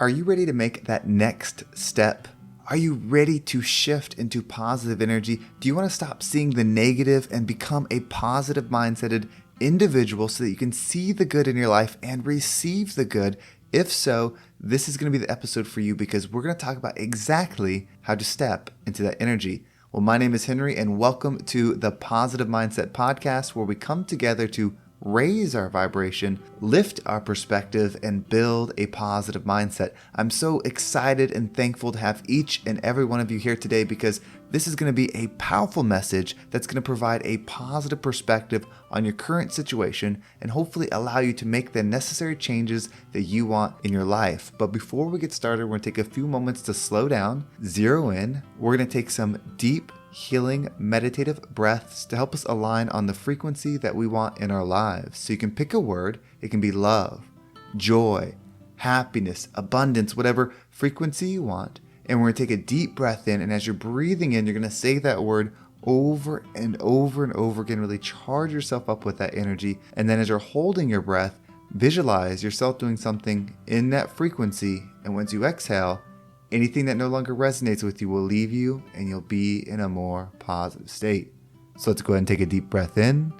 Are you ready to make that next step? Are you ready to shift into positive energy? Do you want to stop seeing the negative and become a positive mindseted individual so that you can see the good in your life and receive the good? If so, this is going to be the episode for you because we're going to talk about exactly how to step into that energy. Well, my name is Henry and welcome to the Positive Mindset Podcast, where we come together to raise our vibration, lift our perspective, and build a positive mindset. I'm so excited and thankful to have each and every one of you here today because this is going to be a powerful message that's going to provide a positive perspective on your current situation and hopefully allow you to make the necessary changes that you want in your life. But before we get started, we're going to take a few moments to slow down, zero in. We're going to take some deep healing meditative breaths to help us align on the frequency that we want in our lives. So you can pick a word. It can be love, joy, happiness, abundance, whatever frequency you want. And we're going to take a deep breath in. And as you're breathing in, you're going to say that word over and over and over again. Really charge yourself up with that energy. And then as you're holding your breath, visualize yourself doing something in that frequency. And once you exhale, anything that no longer resonates with you will leave you and you'll be in a more positive state. So let's go ahead and take a deep breath in.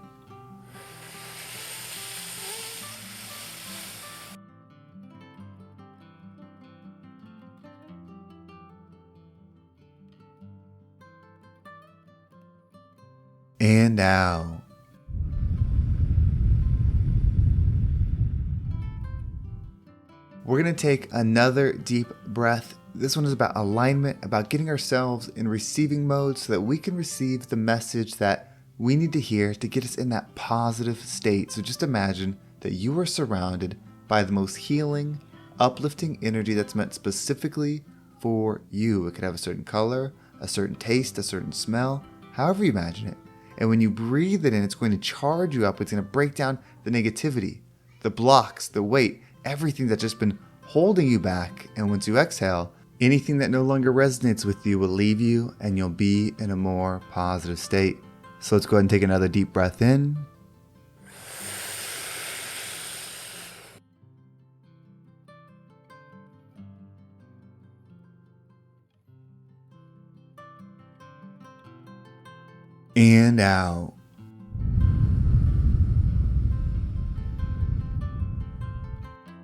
And out. We're going to take another deep breath. This one is about alignment, about getting ourselves in receiving mode so that we can receive the message that we need to hear to get us in that positive state. So just imagine that you are surrounded by the most healing, uplifting energy that's meant specifically for you. It could have a certain color, a certain taste, a certain smell, however you imagine it. And when you breathe it in, it's going to charge you up. It's going to break down the negativity, the blocks, the weight, everything that's just been holding you back. And once you exhale, anything that no longer resonates with you will leave you and you'll be in a more positive state. So let's go ahead and take another deep breath in. And out.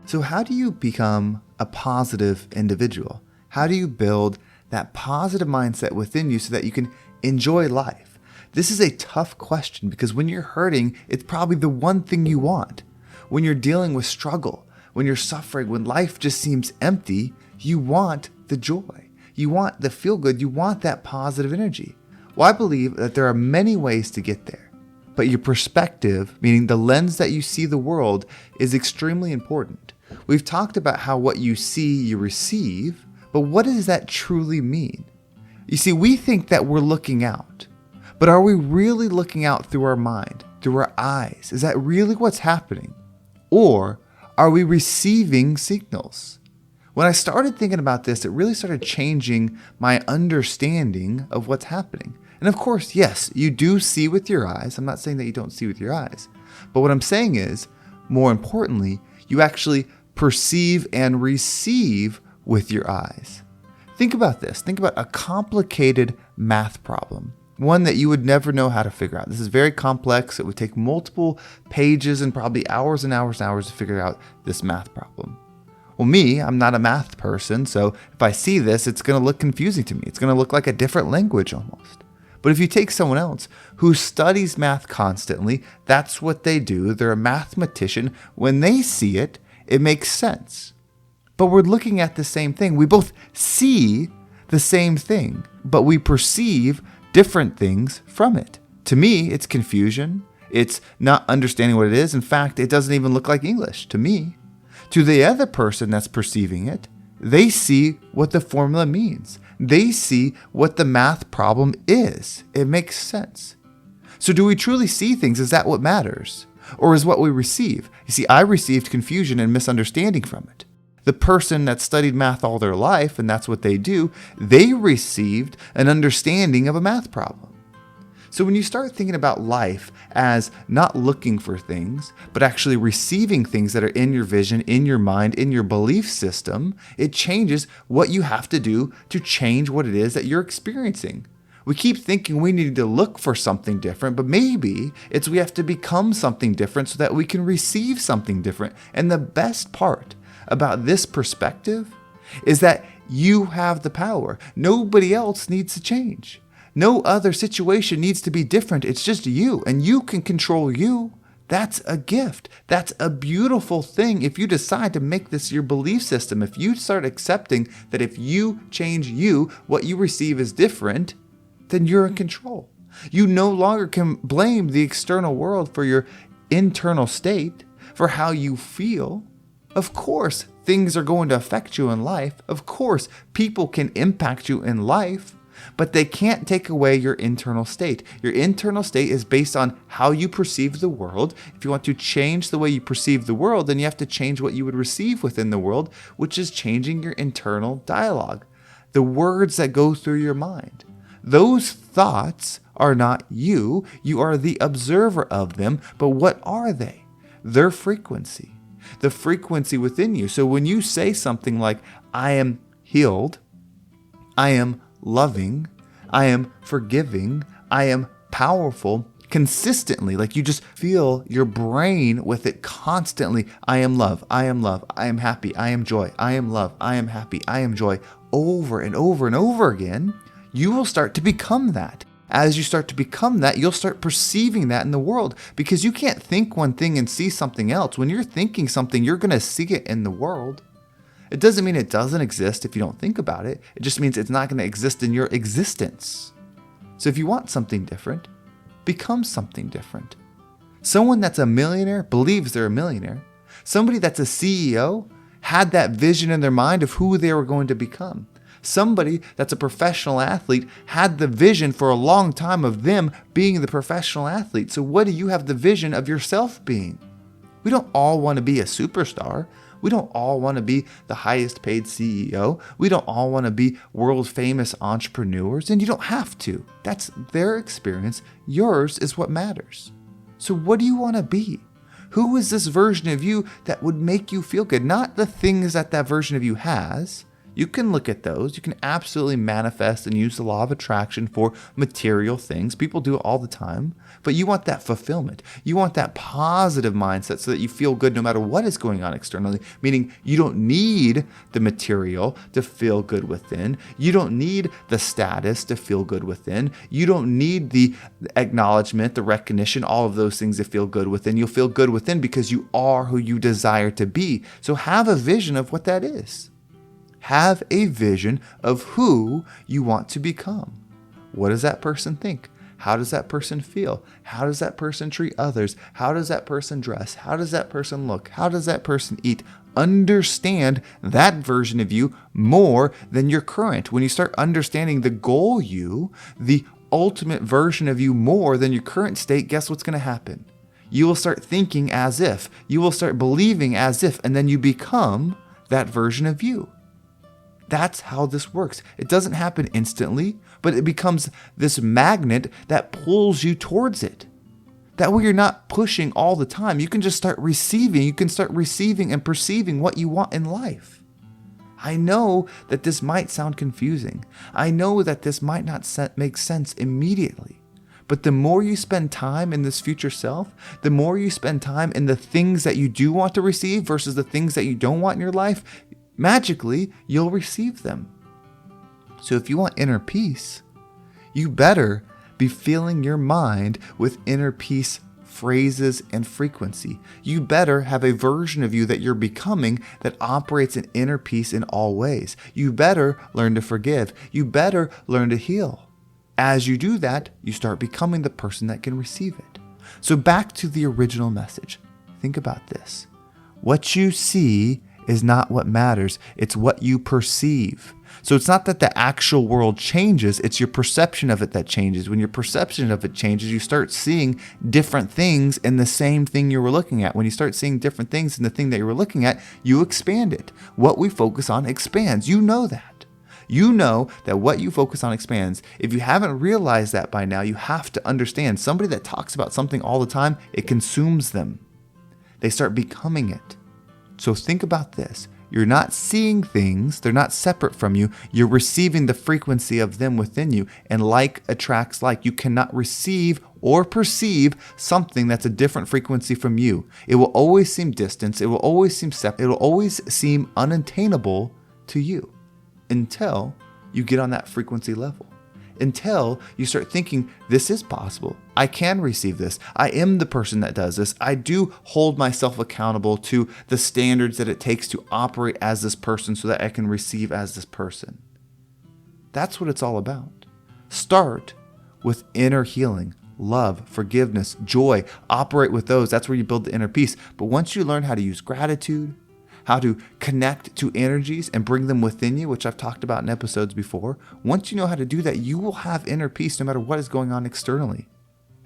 So how do you become a positive individual? How do you build that positive mindset within you so that you can enjoy life? This is a tough question because when you're hurting, it's probably the one thing you want. When you're dealing with struggle, when you're suffering, when life just seems empty, you want the joy. You want the feel good. You want that positive energy. Well, I believe that there are many ways to get there, but your perspective, meaning the lens that you see the world, is extremely important. We've talked about how what you see, you receive, but what does that truly mean? You see, we think that we're looking out, but are we really looking out through our mind, through our eyes? Is that really what's happening? Or are we receiving signals? When I started thinking about this, it really started changing my understanding of what's happening. And of course, yes, you do see with your eyes. I'm not saying that you don't see with your eyes. But what I'm saying is, more importantly, you actually perceive and receive with your eyes. Think about this. Think about a complicated math problem, one that you would never know how to figure out. This is very complex. It would take multiple pages and probably hours and hours and hours to figure out this math problem. Well, me, I'm not a math person, so if I see this, it's going to look confusing to me. It's going to look like a different language almost. But if you take someone else who studies math constantly, that's what they do. They're a mathematician. When they see it, it makes sense. But we're looking at the same thing. We both see the same thing, but we perceive different things from it. To me, it's confusion. It's not understanding what it is. In fact, it doesn't even look like English to me. To the other person that's perceiving it, they see what the formula means. They see what the math problem is. It makes sense. So do we truly see things? Is that what matters? Or is what we receive? You see, I received confusion and misunderstanding from it. The person that studied math all their life, and that's what they do, they received an understanding of a math problem. So when you start thinking about life as not looking for things, but actually receiving things that are in your vision, in your mind, in your belief system, it changes what you have to do to change what it is that you're experiencing. We keep thinking we need to look for something different, but maybe it's we have to become something different so that we can receive something different. And the best part about this perspective is that you have the power. Nobody else needs to change. No other situation needs to be different. It's just you, and you can control you. That's a gift. That's a beautiful thing if you decide to make this your belief system. If you start accepting that if you change you, what you receive is different, then you're in control. You no longer can blame the external world for your internal state, for how you feel. Of course, things are going to affect you in life. Of course, people can impact you in life, but they can't take away your internal state. Your internal state is based on how you perceive the world. If you want to change the way you perceive the world, then you have to change what you would receive within the world, which is changing your internal dialogue, the words that go through your mind. Those thoughts are not you. You are the observer of them. But what are they? Their frequency. The frequency within you. So when you say something like, I am healed, I am loving, I am forgiving, I am powerful, consistently, like you just feel your brain with it constantly. I am love, I am love, I am happy, I am joy, I am love, I am happy, I am joy, over and over and over again, you will start to become that. As you start to become that, you'll start perceiving that in the world, because you can't think one thing and see something else. When you're thinking something, you're going to see it in the world. It doesn't mean it doesn't exist if you don't think about it. It just means it's not going to exist in your existence. So if you want something different, become something different. Someone that's a millionaire believes they're a millionaire. Somebody that's a CEO had that vision in their mind of who they were going to become. Somebody that's a professional athlete had the vision for a long time of them being the professional athlete. So what do you have the vision of yourself being? We don't all want to be a superstar. We don't all want to be the highest paid CEO. We don't all want to be world famous entrepreneurs, and you don't have to. That's their experience. Yours is what matters. So what do you want to be? Who is this version of you that would make you feel good? Not the things that that version of you has. You can look at those. You can absolutely manifest and use the law of attraction for material things. People do it all the time. But you want that fulfillment. You want that positive mindset so that you feel good no matter what is going on externally, meaning you don't need the material to feel good within. You don't need the status to feel good within. You don't need the acknowledgement, the recognition, all of those things to feel good within. You'll feel good within because you are who you desire to be. So have a vision of what that is. Have a vision of who you want to become. What does that person think? How does that person feel? How does that person treat others? How does that person dress? How does that person look? How does that person eat? Understand that version of you more than your current. When you start understanding the goal you, the ultimate version of you more than your current state, guess what's going to happen? You will start thinking as if. You will start believing as if, and then you become that version of you. That's how this works. It doesn't happen instantly, but it becomes this magnet that pulls you towards it. That way you're not pushing all the time. You can just start receiving. You can start receiving and perceiving what you want in life. I know that this might sound confusing. I know that this might not make sense immediately. But the more you spend time in this future self, the more you spend time in the things that you do want to receive versus the things that you don't want in your life, magically, you'll receive them. So if you want inner peace, you better be filling your mind with inner peace phrases and frequency. You better have a version of you that you're becoming that operates in inner peace in all ways. You better learn to forgive. You better learn to heal. As you do that, you start becoming the person that can receive it. So back to the original message. Think about this. What you see is not what matters. It's what you perceive. So it's not that the actual world changes, it's your perception of it that changes. When your perception of it changes, you start seeing different things in the same thing you were looking at. When you start seeing different things in the thing that you were looking at, you expand it. What we focus on expands. You know that. You know that what you focus on expands. If you haven't realized that by now, you have to understand somebody that talks about something all the time, it consumes them. They start becoming it. So think about this. You're not seeing things, they're not separate from you. You're receiving the frequency of them within you, and like attracts like. You cannot receive or perceive something that's a different frequency from you. It will always seem distant, it will always seem separate, it will always seem unattainable to you until you get on that frequency level. Until you start thinking, this is possible. I can receive this. I am the person that does this. I do hold myself accountable to the standards that it takes to operate as this person so that I can receive as this person. That's what it's all about. Start with inner healing, love, forgiveness, joy. Operate with those. That's where you build the inner peace. But once you learn how to use gratitude, how to connect to energies and bring them within you, which I've talked about in episodes before. Once you know how to do that, you will have inner peace no matter what is going on externally.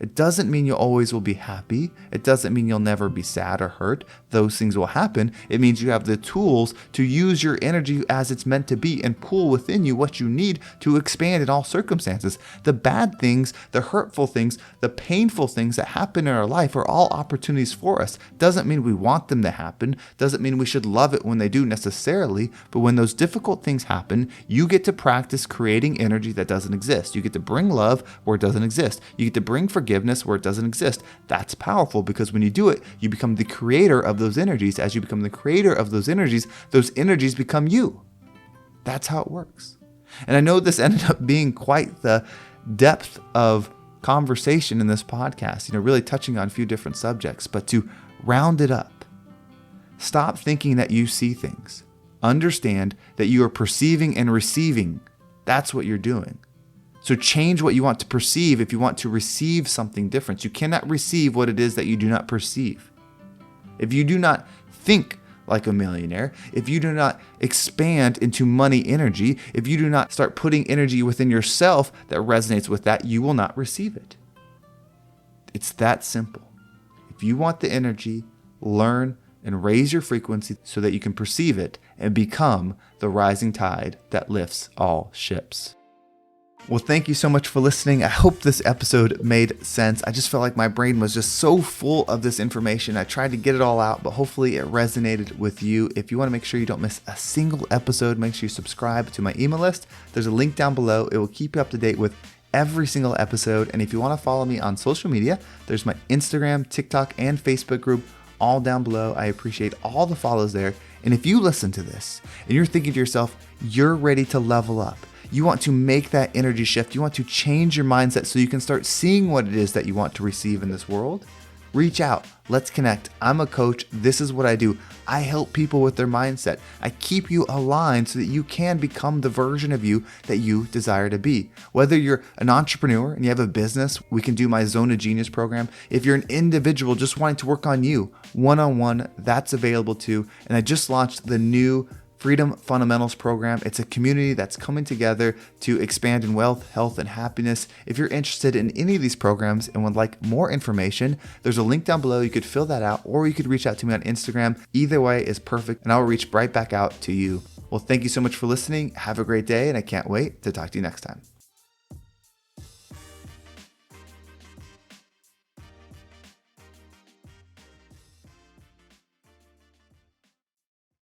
It doesn't mean you always will be happy. It doesn't mean you'll never be sad or hurt. Those things will happen. It means you have the tools to use your energy as it's meant to be and pull within you what you need to expand in all circumstances. The bad things, the hurtful things, the painful things that happen in our life are all opportunities for us. Doesn't mean we want them to happen. Doesn't mean we should love it when they do necessarily. But when those difficult things happen, you get to practice creating energy that doesn't exist. You get to bring love where it doesn't exist. You get to bring forgiveness where it doesn't exist. That's powerful because when you do it, you become the creator of those energies. As you become the creator of those energies become you. That's how it works. And I know this ended up being quite the depth of conversation in this podcast, really touching on a few different subjects, but to round it up, stop thinking that you see things. Understand that you are perceiving and receiving. That's what you're doing. So change what you want to perceive if you want to receive something different. You cannot receive what it is that you do not perceive. If you do not think like a millionaire, if you do not expand into money energy, if you do not start putting energy within yourself that resonates with that, you will not receive it. It's that simple. If you want the energy, learn and raise your frequency so that you can perceive it and become the rising tide that lifts all ships. Well, thank you so much for listening. I hope this episode made sense. I just felt like my brain was just so full of this information. I tried to get it all out, but hopefully it resonated with you. If you want to make sure you don't miss a single episode, make sure you subscribe to my email list. There's a link down below. It will keep you up to date with every single episode. And if you want to follow me on social media, there's my Instagram, TikTok, and Facebook group all down below. I appreciate all the follows there. And if you listen to this and you're thinking to yourself, you're ready to level up, you want to make that energy shift, you want to change your mindset so you can start seeing what it is that you want to receive in this world, reach out. Let's connect. I'm a coach. This is what I do. I help people with their mindset. I keep you aligned so that you can become the version of you that you desire to be. Whether you're an entrepreneur and you have a business, we can do my Zone of Genius program. If you're an individual just wanting to work on you one-on-one, that's available too. And I just launched the new Freedom Fundamentals program. It's a community that's coming together to expand in wealth, health, and happiness. If you're interested in any of these programs and would like more information, there's a link down below. You could fill that out or you could reach out to me on Instagram. Either way is perfect and I'll reach right back out to you. Well, thank you so much for listening. Have a great day and I can't wait to talk to you next time.